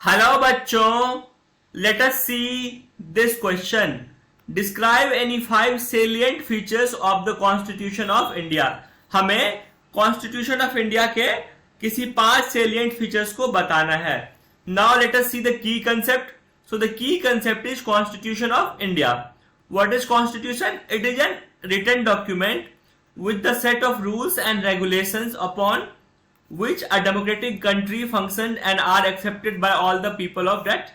Hello बच्चों, let us see this question. Describe any 5 salient features of the constitution of India. हमें constitution of India के किसी 5 salient features को बताना है। Now let us see the key concept. So the key concept is constitution of India. What is constitution? It is an written document with the set of rules and regulations upon which a democratic country functions and are accepted by all the people of that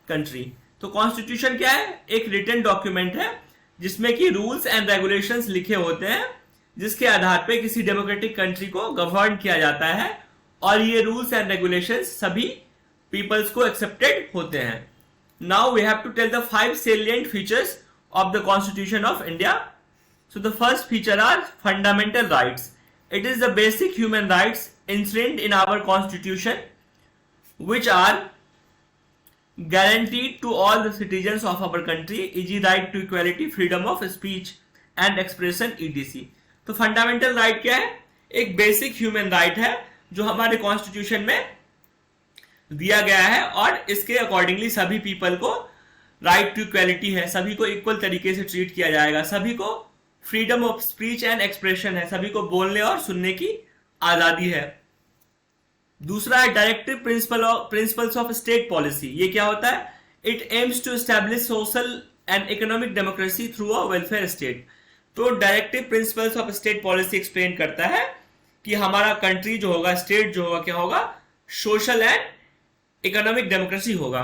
country। तो constitution क्या है? एक written document है जिसमें कि rules and regulations लिखे होते हैं, जिसके आधार पे किसी डेमोक्रेटिक कंट्री को गवर्न किया जाता है और ये रूल्स एंड रेगुलेशंस सभी पीपल्स को एक्सेप्टेड होते हैं। Now we have to tell the 5 salient features of the Constitution of India। So the first feature are fundamental rights. It is the basic human rights enshrined in our constitution which are guaranteed to all the citizens of our country, e.g. right to equality, freedom of speech and expression etc। तो fundamental right क्या है? एक basic human right है जो हमारे constitution में दिया गया है और इसके अकॉर्डिंगली सभी पीपल को राइट टू इक्वालिटी है, सभी को इक्वल तरीके से ट्रीट किया जाएगा, सभी को freedom of speech and expression है, सभी को बोलने और सुनने की आजादी है। दूसरा है directive principles of state policy. ये क्या होता है? It aims to establish social and economic democracy through a welfare state. तो directive principles of state policy explain करता है कि हमारा कंट्री जो होगा, स्टेट जो होगा, क्या होगा? सोशल एंड इकोनॉमिक डेमोक्रेसी होगा।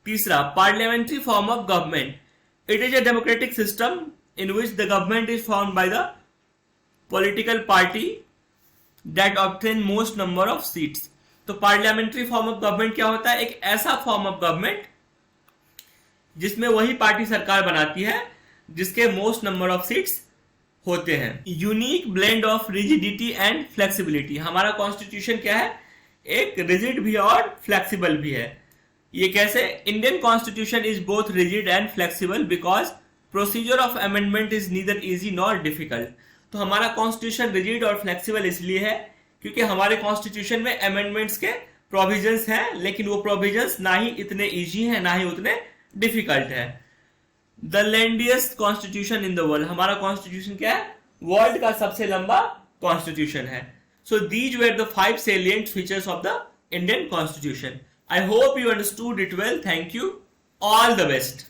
तीसरा, parliamentary form of government. It is a democratic system in which the government is formed by the political party that obtain most number of seats। तो parliamentary form of government क्या होता है? एक ऐसा form of government जिसमें वही party सरकार बनाती है जिसके मोस्ट नंबर ऑफ सीट्स होते हैं। Unique blend of rigidity and flexibility. हमारा कॉन्स्टिट्यूशन क्या है? एक रिजिड भी और फ्लेक्सिबल भी है। ये कैसे? Indian constitution is both rigid and flexible because procedure of amendment is neither easy nor difficult. तो हमारा कॉन्स्टिट्यूशन रिजिड और फ्लेक्सिबल इसलिए है क्योंकि हमारे कॉन्स्टिट्यूशन में अमेंडमेंट्स के प्रोविजंस हैं, लेकिन वो प्रोविजंस ना ही इतने इजी हैं ना ही उतने डिफिकल्ट है। The lengthiest constitution in the world. हमारा कॉन्स्टिट्यूशन क्या है? वर्ल्ड का सबसे लंबा कॉन्स्टिट्यूशन है। So these were the 5 salient features of the Indian Constitution। I hope you understood it well। Thank you। All the best।